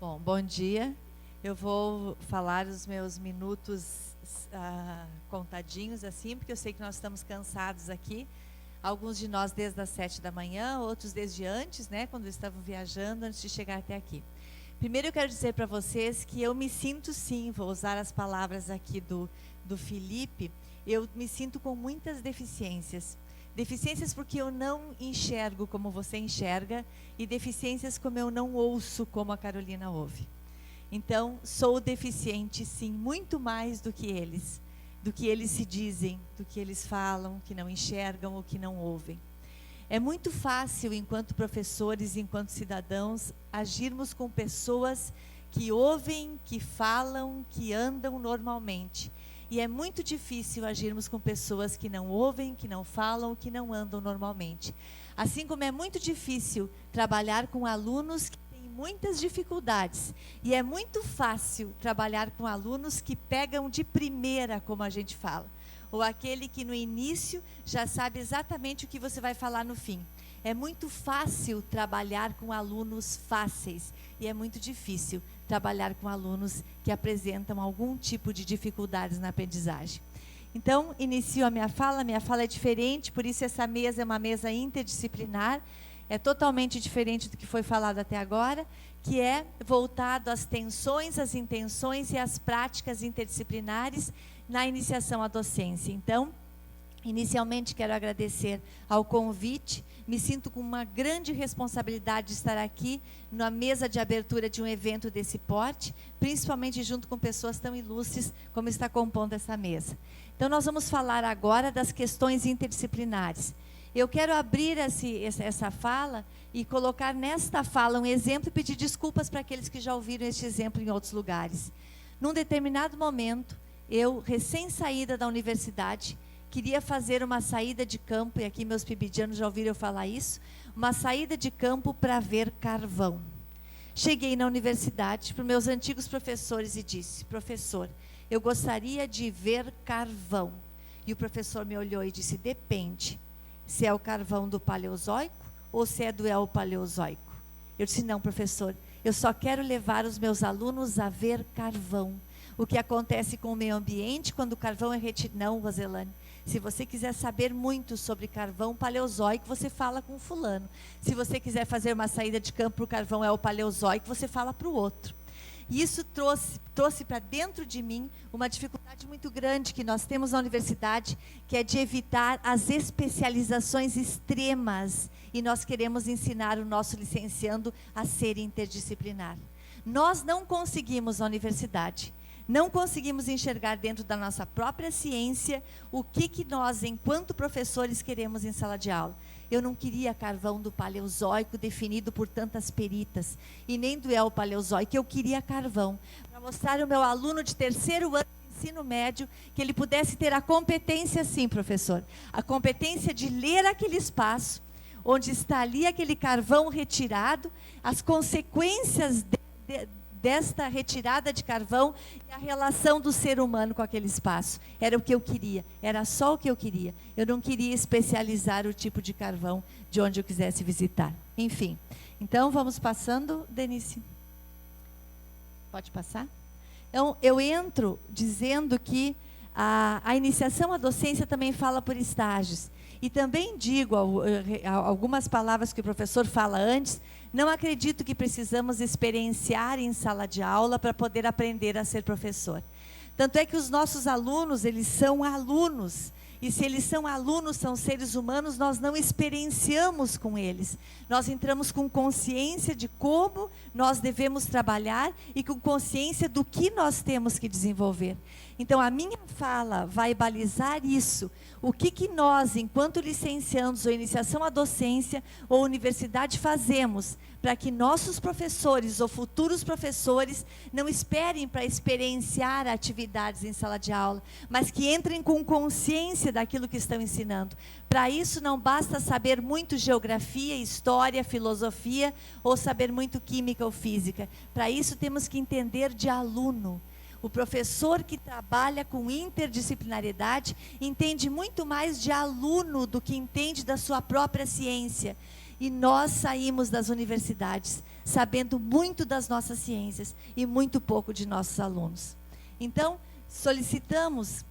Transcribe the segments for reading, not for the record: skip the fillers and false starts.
Bom dia. Eu vou falar os meus minutos contadinhos assim, porque eu sei que nós estamos cansados aqui. Alguns de nós desde as 7 da manhã, outros desde antes, né, quando estavam viajando, antes de chegar até aqui. Primeiro eu quero dizer para vocês que eu me sinto sim, vou usar as palavras aqui do Felipe, eu me sinto com muitas deficiências. Deficiências porque eu não enxergo como você enxerga e deficiências como eu não ouço como a Carolina ouve. Então, sou deficiente sim, muito mais do que eles se dizem, do que eles falam, que não enxergam ou que não ouvem. É muito fácil, enquanto professores, enquanto cidadãos, agirmos com pessoas que ouvem, que falam, que andam normalmente. E é muito difícil agirmos com pessoas que não ouvem, que não falam, que não andam normalmente. Assim como é muito difícil trabalhar com alunos que têm muitas dificuldades. E é muito fácil trabalhar com alunos que pegam de primeira, como a gente fala. Ou aquele que no início já sabe exatamente o que você vai falar no fim. É muito fácil trabalhar com alunos fáceis e é muito difícil trabalhar com alunos que apresentam algum tipo de dificuldades na aprendizagem. Então, inicio a minha fala é diferente, por isso essa mesa é uma mesa interdisciplinar, é totalmente diferente do que foi falado até agora, que é voltado às tensões, às intenções e às práticas interdisciplinares na iniciação à docência. Então, inicialmente quero agradecer ao convite, me sinto com uma grande responsabilidade de estar aqui na mesa de abertura de um evento desse porte, principalmente junto com pessoas tão ilustres como está compondo essa mesa. Então nós vamos falar agora das questões interdisciplinares. Eu quero abrir essa fala e colocar nesta fala um exemplo e pedir desculpas para aqueles que já ouviram este exemplo em outros lugares. Num determinado momento, eu, recém-saída da universidade, queria fazer uma saída de campo, e aqui meus pibidianos já ouviram eu falar isso, uma saída de campo para ver carvão. Cheguei na universidade para os meus antigos professores e disse: professor, eu gostaria de ver carvão. E o professor me olhou e disse: depende, se é o carvão do Paleozoico ou se é do Eopaleozoico. Eu disse: não, professor, eu só quero levar os meus alunos a ver carvão. O que acontece com o meio ambiente quando o carvão é retirado. Não, Roselane. Se você quiser saber muito sobre carvão paleozoico, você fala com fulano. Se você quiser fazer uma saída de campo para o carvão eopaleozoico, você fala para o outro. E isso trouxe para dentro de mim uma dificuldade muito grande que nós temos na universidade, que é de evitar as especializações extremas. E nós queremos ensinar o nosso licenciando a ser interdisciplinar. Nós não conseguimos na universidade. Não conseguimos enxergar dentro da nossa própria ciência o que nós, enquanto professores, queremos em sala de aula. Eu não queria carvão do Paleozoico definido por tantas peritas, e nem do Eopaleozoico, eu queria carvão, para mostrar ao meu aluno de terceiro ano de ensino médio que ele pudesse ter a competência, sim, professor, a competência de ler aquele espaço, onde está ali aquele carvão retirado, as consequências desta retirada de carvão e a relação do ser humano com aquele espaço. Era o que eu queria, era só o que eu queria. Eu não queria especializar o tipo de carvão de onde eu quisesse visitar. Enfim, então vamos passando, Denise. Pode passar? Então, eu entro dizendo que a iniciação à docência também fala por estágios. E também digo algumas palavras que o professor fala antes, não acredito que precisamos experienciar em sala de aula para poder aprender a ser professor. Tanto é que os nossos alunos, eles são alunos. E se eles são alunos, são seres humanos, nós não experienciamos com eles. Nós entramos com consciência de como nós devemos trabalhar e com consciência do que nós temos que desenvolver. Então, a minha fala vai balizar isso. O que nós, enquanto licenciandos ou iniciação à docência ou universidade, fazemos para que nossos professores ou futuros professores não esperem para experienciar atividades em sala de aula, mas que entrem com consciência daquilo que estão ensinando. Para isso não basta saber muito geografia, história, filosofia ou saber muito química ou física. Para isso temos que entender de aluno. O professor que trabalha com interdisciplinariedade entende muito mais de aluno do que entende da sua própria ciência. E nós saímos das universidades sabendo muito das nossas ciências e muito pouco de nossos alunos. Então, solicitamos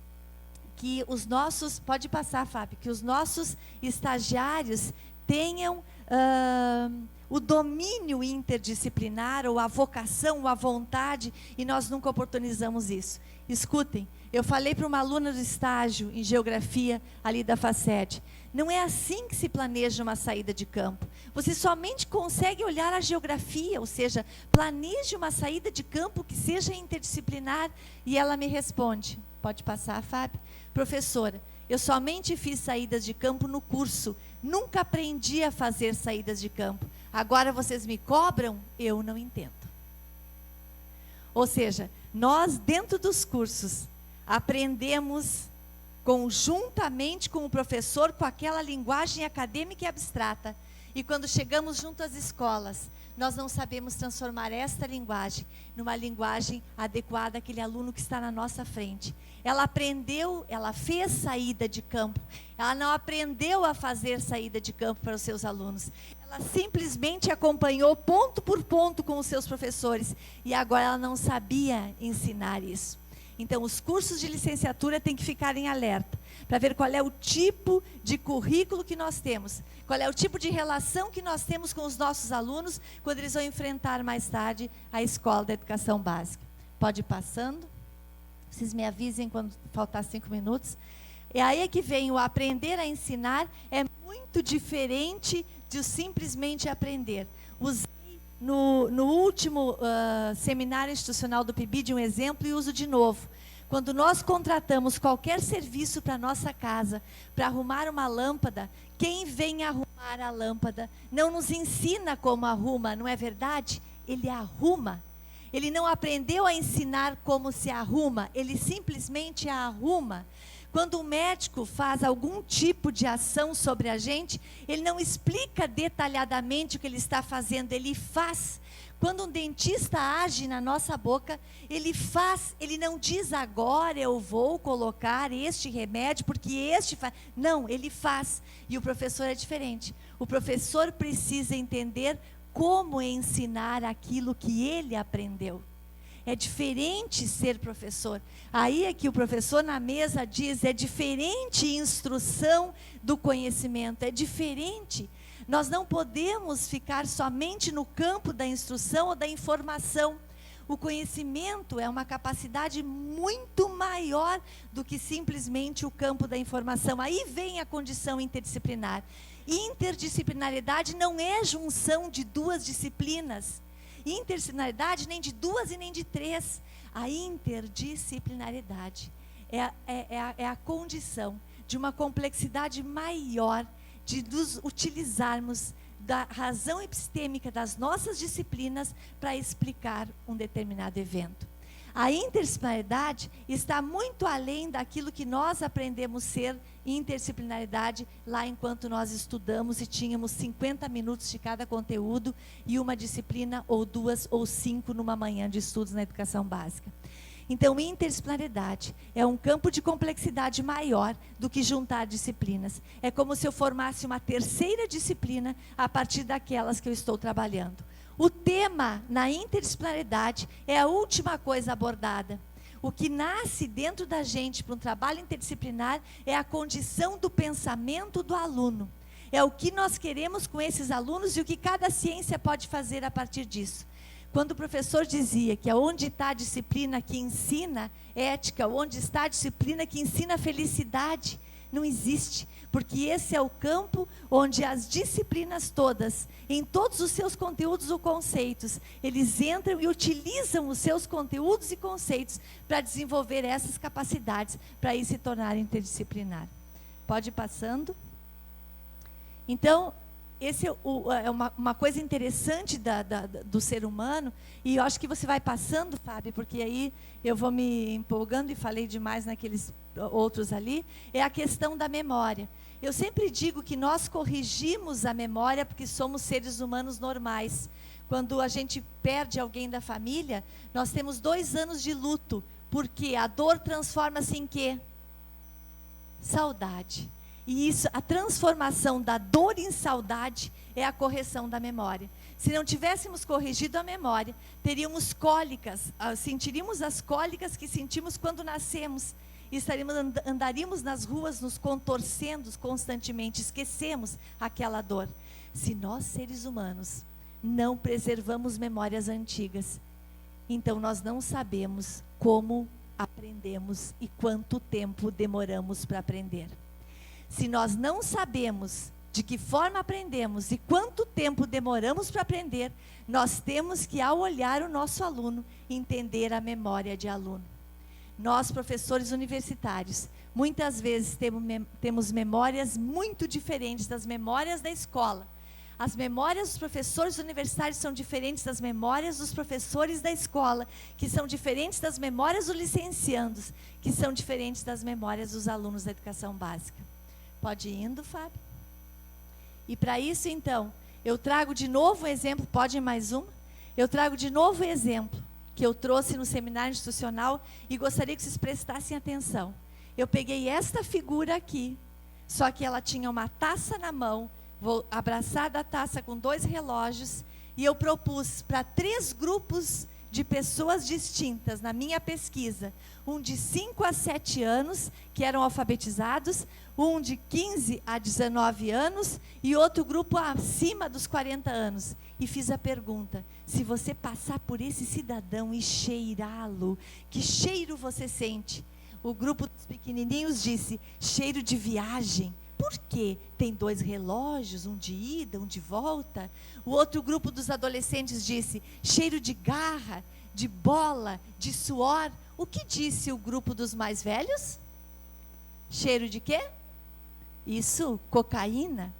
que os nossos, pode passar, Fábio, que os nossos estagiários tenham o domínio interdisciplinar, ou a vocação, ou a vontade, e nós nunca oportunizamos isso. Escutem, eu falei para uma aluna do estágio em geografia ali da FACED, não é assim que se planeja uma saída de campo. Você somente consegue olhar a geografia, ou seja, planeje uma saída de campo que seja interdisciplinar. E ela me responde, pode passar, Fábio? Professora, eu somente fiz saídas de campo no curso, nunca aprendi a fazer saídas de campo. Agora vocês me cobram? Eu não entendo. Ou seja, nós dentro dos cursos aprendemos conjuntamente com o professor, com aquela linguagem acadêmica e abstrata. E quando chegamos junto às escolas, nós não sabemos transformar esta linguagem numa linguagem adequada àquele aluno que está na nossa frente. Ela aprendeu, ela fez saída de campo. Ela não aprendeu a fazer saída de campo para os seus alunos. Ela simplesmente acompanhou ponto por ponto com os seus professores. E agora ela não sabia ensinar isso. Então, os cursos de licenciatura têm que ficar em alerta, para ver qual é o tipo de currículo que nós temos, qual é o tipo de relação que nós temos com os nossos alunos, quando eles vão enfrentar mais tarde a escola da educação básica. Pode ir passando, vocês me avisem quando faltar 5 minutos. E aí é que vem o aprender a ensinar, é muito diferente de simplesmente aprender. No último seminário institucional do PIBID, um exemplo, e uso de novo. Quando nós contratamos qualquer serviço para a nossa casa, para arrumar uma lâmpada, quem vem arrumar a lâmpada não nos ensina como arruma, não é verdade? Ele arruma. Ele não aprendeu a ensinar como se arruma, ele simplesmente a arruma. Quando o médico faz algum tipo de ação sobre a gente, ele não explica detalhadamente o que ele está fazendo, ele faz. Quando um dentista age na nossa boca, ele faz, ele não diz agora eu vou colocar este remédio, porque este faz. Não, ele faz. E o professor é diferente. O professor precisa entender como ensinar aquilo que ele aprendeu. É diferente ser professor. Aí é que o professor na mesa diz, é diferente instrução do conhecimento, é diferente. Nós não podemos ficar somente no campo da instrução ou da informação. O conhecimento é uma capacidade muito maior do que simplesmente o campo da informação. Aí vem a condição interdisciplinar. Interdisciplinaridade não é junção de duas disciplinas. Interdisciplinaridade nem de 2 e nem de 3. A interdisciplinaridade é a condição de uma complexidade maior, de nos utilizarmos da razão epistêmica das nossas disciplinas para explicar um determinado evento. A interdisciplinaridade está muito além daquilo que nós aprendemos ser interdisciplinaridade lá enquanto nós estudamos e tínhamos 50 minutos de cada conteúdo e uma disciplina ou 2 ou 5 numa manhã de estudos na educação básica. Então, interdisciplinaridade é um campo de complexidade maior do que juntar disciplinas. É como se eu formasse uma terceira disciplina a partir daquelas que eu estou trabalhando. O tema na interdisciplinaridade é a última coisa abordada. O que nasce dentro da gente para um trabalho interdisciplinar é a condição do pensamento do aluno. É o que nós queremos com esses alunos e o que cada ciência pode fazer a partir disso. Quando o professor dizia que onde está a disciplina que ensina ética, onde está a disciplina que ensina felicidade, não existe, porque esse é o campo onde as disciplinas todas, em todos os seus conteúdos ou conceitos, eles entram e utilizam os seus conteúdos e conceitos para desenvolver essas capacidades, para aí se tornar interdisciplinar. Pode ir passando. Então, esse é uma coisa interessante do ser humano, e eu acho que você vai passando, Fábio, porque aí eu vou me empolgando e falei demais naqueles outros ali, é a questão da memória. Eu sempre digo que nós corrigimos a memória porque somos seres humanos normais. Quando a gente perde alguém da família, nós temos 2 anos de luto, porque a dor transforma-se em quê? Saudade. E isso, a transformação da dor em saudade é a correção da memória. Se não tivéssemos corrigido a memória, teríamos cólicas, sentiríamos as cólicas que sentimos quando nascemos. E andaríamos nas ruas nos contorcendo constantemente, esquecemos aquela dor. Se nós, seres humanos, não preservamos memórias antigas, então nós não sabemos como aprendemos e quanto tempo demoramos para aprender. Se nós não sabemos de que forma aprendemos e quanto tempo demoramos para aprender, nós temos que, ao olhar o nosso aluno, entender a memória de aluno. Nós, professores universitários, muitas vezes temos memórias muito diferentes das memórias da escola. As memórias dos professores universitários são diferentes das memórias dos professores da escola, que são diferentes das memórias dos licenciandos, que são diferentes das memórias dos alunos da educação básica. Pode ir indo, Fábio? E para isso, então, eu trago de novo um exemplo, pode ir mais uma? Eu trago de novo o exemplo que eu trouxe no seminário institucional e gostaria que vocês prestassem atenção. Eu peguei esta figura aqui, só que ela tinha uma taça na mão, abraçada a taça com 2 relógios, e eu propus para 3 grupos de pessoas distintas na minha pesquisa, um de 5 a 7 anos, que eram alfabetizados, um de 15 a 19 anos e outro grupo acima dos 40 anos. E fiz a pergunta: se você passar por esse cidadão e cheirá-lo, que cheiro você sente? O grupo dos pequenininhos disse: cheiro de viagem. Por quê? Tem 2 relógios, um de ida, um de volta. O outro grupo dos adolescentes disse: cheiro de garra, de bola, de suor. O que disse o grupo dos mais velhos? Cheiro de quê? Isso, cocaína.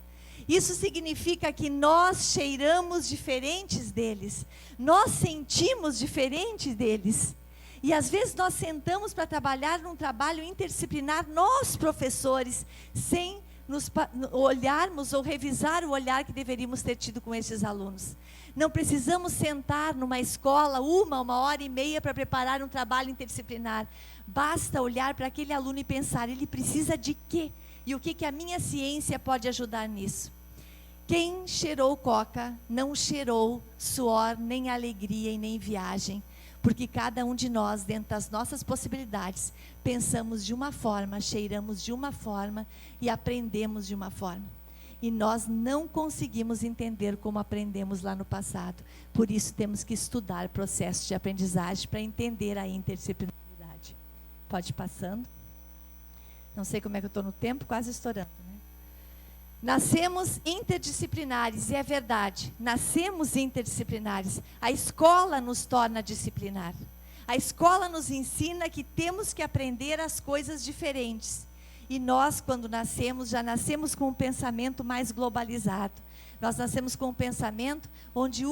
Isso significa que nós cheiramos diferentes deles. Nós sentimos diferente deles. E às vezes nós sentamos para trabalhar num trabalho interdisciplinar, nós professores, sem nos olharmos ou revisar o olhar que deveríamos ter tido com esses alunos. Não precisamos sentar numa escola uma hora e meia para preparar um trabalho interdisciplinar. Basta olhar para aquele aluno e pensar: ele precisa de quê? E o que a minha ciência pode ajudar nisso? Quem cheirou coca não cheirou suor, nem alegria e nem viagem. Porque cada um de nós, dentro das nossas possibilidades, pensamos de uma forma, cheiramos de uma forma e aprendemos de uma forma. E nós não conseguimos entender como aprendemos lá no passado. Por isso temos que estudar processos de aprendizagem para entender a interdisciplinaridade. Pode ir passando. Não sei como é que eu estou no tempo, quase estourando, né? Nascemos interdisciplinares, e é verdade, nascemos interdisciplinares. A escola nos torna disciplinar. A escola nos ensina que temos que aprender as coisas diferentes. E nós, quando nascemos, já nascemos com um pensamento mais globalizado. Nós nascemos com um pensamento onde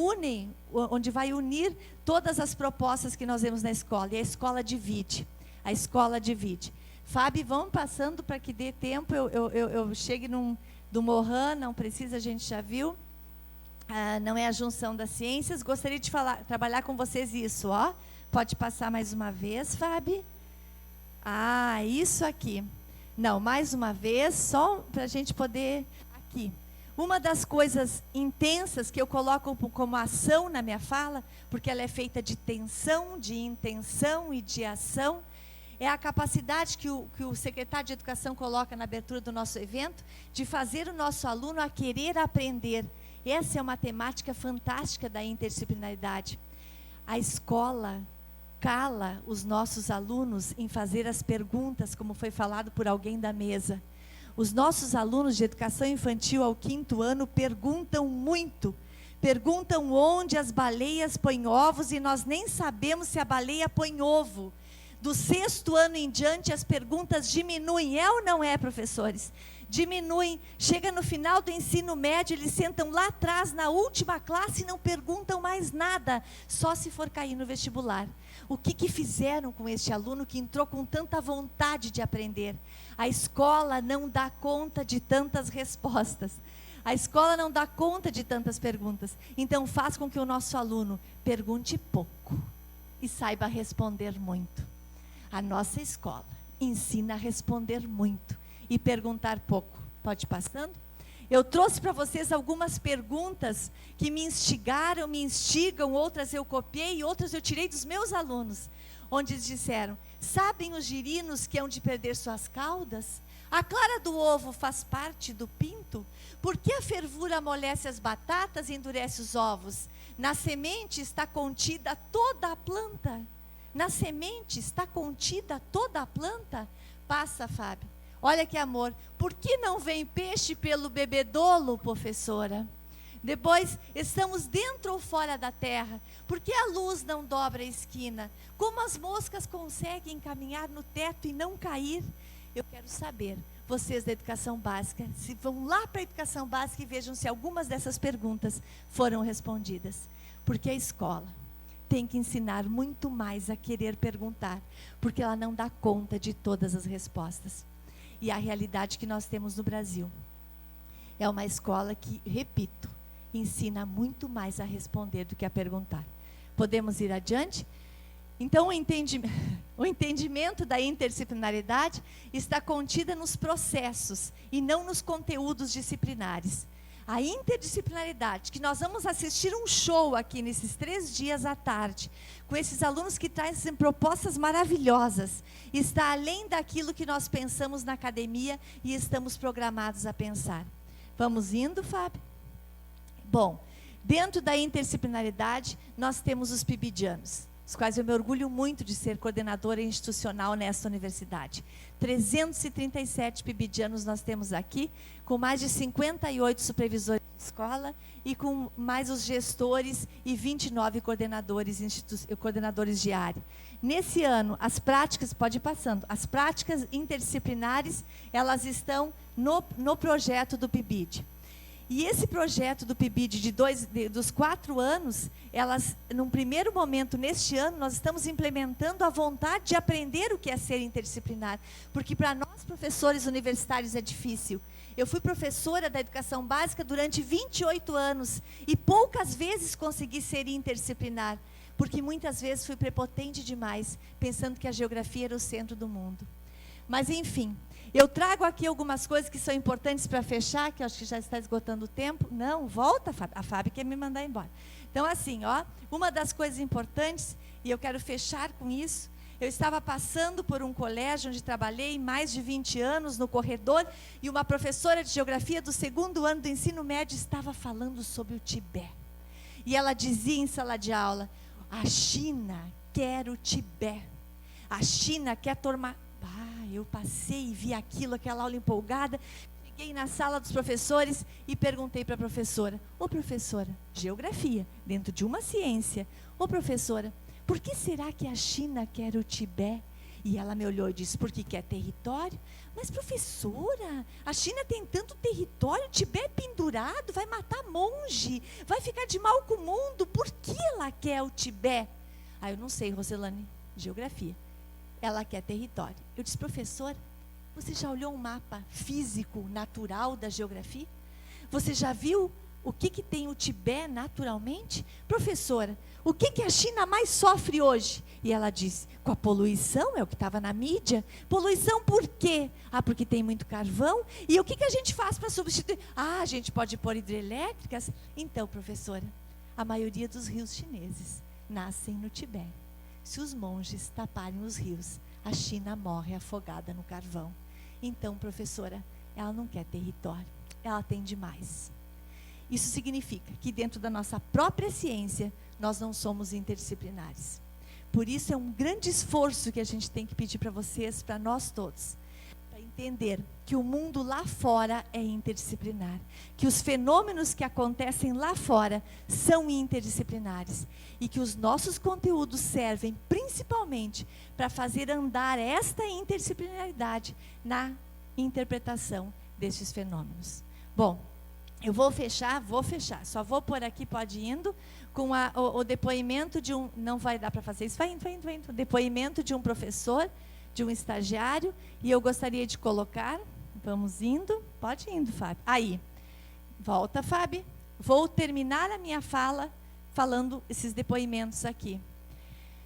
vai unir todas as propostas que nós vemos na escola. E a escola divide. A escola divide. Fábio, vamos passando para que dê tempo, eu chegue do Mohan, não precisa, a gente já viu. Não é a junção das ciências. Gostaria de trabalhar com vocês isso, ó. Pode passar mais uma vez, Fábio. Isso aqui. Não, mais uma vez, só para a gente poder... Aqui. Uma das coisas intensas que eu coloco como ação na minha fala, porque ela é feita de tensão, de intenção e de ação, é a capacidade que o secretário de Educação coloca na abertura do nosso evento, de fazer o nosso aluno a querer aprender. Essa é uma temática fantástica da interdisciplinaridade. A escola cala os nossos alunos em fazer as perguntas, como foi falado por alguém da mesa. Os nossos alunos de educação infantil ao 5º ano perguntam muito. Perguntam onde as baleias põem ovos e nós nem sabemos se a baleia põe ovo. Do 6º ano em diante, as perguntas diminuem. É ou não é, professores? Diminuem. Chega no final do ensino médio, eles sentam lá atrás, na última classe, e não perguntam mais nada. Só se for cair no vestibular. O que fizeram com este aluno que entrou com tanta vontade de aprender? A escola não dá conta de tantas respostas. A escola não dá conta de tantas perguntas. Então, faz com que o nosso aluno pergunte pouco e saiba responder muito. A nossa escola ensina a responder muito e perguntar pouco. Pode ir passando? Eu trouxe para vocês algumas perguntas que me instigaram, me instigam, outras eu copiei, outras eu tirei dos meus alunos, onde eles disseram: sabem os girinos que hão de perder suas caudas? A clara do ovo faz parte do pinto? Por que a fervura amolece as batatas e endurece os ovos? Na semente está contida toda a planta. Na semente está contida toda a planta. Passa, Fábio. Olha que amor. Por que não vem peixe pelo bebedouro, professora? Depois, estamos dentro ou fora da terra? Por que a luz não dobra a esquina? Como as moscas conseguem caminhar no teto e não cair? Eu quero saber, vocês da educação básica, se vão lá para a educação básica e vejam se algumas dessas perguntas foram respondidas. Porque a escola tem que ensinar muito mais a querer perguntar, porque ela não dá conta de todas as respostas. E a realidade que nós temos no Brasil é uma escola que, repito, ensina muito mais a responder do que a perguntar. Podemos ir adiante? Então, o entendimento da interdisciplinaridade está contida nos processos e não nos conteúdos disciplinares. A interdisciplinaridade, que nós vamos assistir um show aqui nesses 3 dias à tarde, com esses alunos que trazem propostas maravilhosas, está além daquilo que nós pensamos na academia e estamos programados a pensar. Vamos indo, Fábio? Bom, dentro da interdisciplinaridade, nós temos os PIBIdianos, os quais eu me orgulho muito de ser coordenadora institucional nesta universidade. 337 PIBIdianos nós temos aqui, com mais de 58 supervisores de escola e com mais os gestores e 29 coordenadores de área. Nesse ano, as práticas, pode ir passando, as práticas interdisciplinares, elas estão no projeto do PIBID. E esse projeto do PIBID dos 4 anos, elas, num primeiro momento, neste ano, nós estamos implementando a vontade de aprender o que é ser interdisciplinar. Porque para nós, professores universitários, é difícil. Eu fui professora da educação básica durante 28 anos e poucas vezes consegui ser interdisciplinar. Porque muitas vezes fui prepotente demais, pensando que a geografia era o centro do mundo. Mas, enfim, eu trago aqui algumas coisas que são importantes para fechar, que eu acho que já está esgotando o tempo. Não, volta, Fábio. A Fábio quer me mandar embora. Então, assim, ó, uma das coisas importantes, e eu quero fechar com isso, eu estava passando por um colégio onde trabalhei mais de 20 anos no corredor, e uma professora de geografia do 2º ano do ensino médio estava falando sobre o Tibete. E ela dizia em sala de aula: a China quer o Tibete. A China quer tomar... Eu passei e vi aquilo, aquela aula empolgada, cheguei na sala dos professores e perguntei para a professora: ô professora, geografia, dentro de uma ciência, ô professora, por que será que a China quer o Tibete? E ela me olhou e disse: porque quer território. Mas professora, a China tem tanto território, o Tibete é pendurado, vai matar monge, vai ficar de mal com o mundo, por que ela quer o Tibete? Eu não sei, Roselane, geografia. Ela quer território. Eu disse: professora, você já olhou um mapa físico, natural da geografia? Você já viu o que tem o Tibete naturalmente? Professora, o que a China mais sofre hoje? E ela disse: com a poluição, é o que estava na mídia. Poluição por quê? Porque tem muito carvão. E o que a gente faz para substituir? A gente pode pôr hidrelétricas. Então, professora, a maioria dos rios chineses nascem no Tibete. Se os monges taparem os rios, a China morre afogada no carvão. Então, professora, ela não quer território, ela tem demais. Isso significa que dentro da nossa própria ciência, nós não somos interdisciplinares. Por isso é um grande esforço que a gente tem que pedir para vocês, para nós todos, para entender que o mundo lá fora é interdisciplinar, que os fenômenos que acontecem lá fora são interdisciplinares e que os nossos conteúdos servem principalmente para fazer andar esta interdisciplinaridade na interpretação destes fenômenos. Bom, eu vou fechar, só vou por aqui, pode ir indo, com o depoimento de um, não vai dar para fazer isso, vai indo, depoimento de um professor, de um estagiário, e eu gostaria de colocar, vamos indo, pode ir indo, Fábio. Aí, volta, Fábio, vou terminar a minha fala falando esses depoimentos aqui.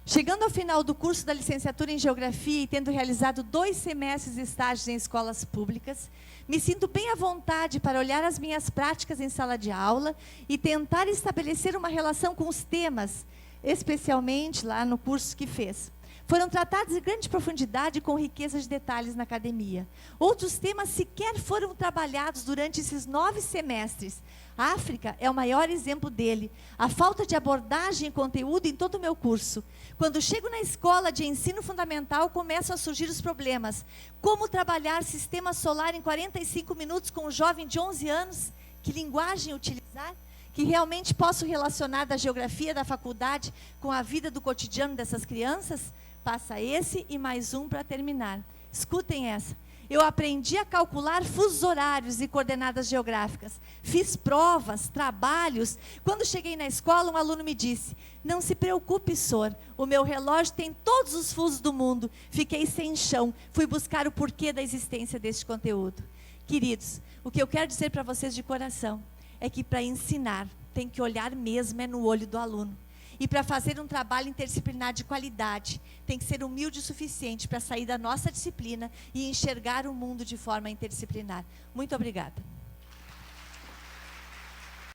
Chegando ao final do curso da licenciatura em Geografia e tendo realizado 2 semestres de estágios em escolas públicas, me sinto bem à vontade para olhar as minhas práticas em sala de aula e tentar estabelecer uma relação com os temas, especialmente lá no curso que fez. Foram tratados em grande profundidade e com riqueza de detalhes na academia. Outros temas sequer foram trabalhados durante esses 9 semestres. A África é o maior exemplo dele. A falta de abordagem e conteúdo em todo o meu curso. Quando chego na escola de ensino fundamental, começam a surgir os problemas. Como trabalhar sistema solar em 45 minutos com um jovem de 11 anos? Que linguagem utilizar? Que realmente posso relacionar da geografia da faculdade com a vida do cotidiano dessas crianças? Passa esse e mais um para terminar. Escutem essa. Eu aprendi a calcular fusos horários e coordenadas geográficas. Fiz provas, trabalhos. Quando cheguei na escola, um aluno me disse: não se preocupe, Sor, o meu relógio tem todos os fusos do mundo. Fiquei sem chão. Fui buscar o porquê da existência deste conteúdo. Queridos, o que eu quero dizer para vocês de coração é que para ensinar, tem que olhar mesmo no olho do aluno. E para fazer um trabalho interdisciplinar de qualidade, tem que ser humilde o suficiente para sair da nossa disciplina e enxergar o mundo de forma interdisciplinar. Muito obrigada.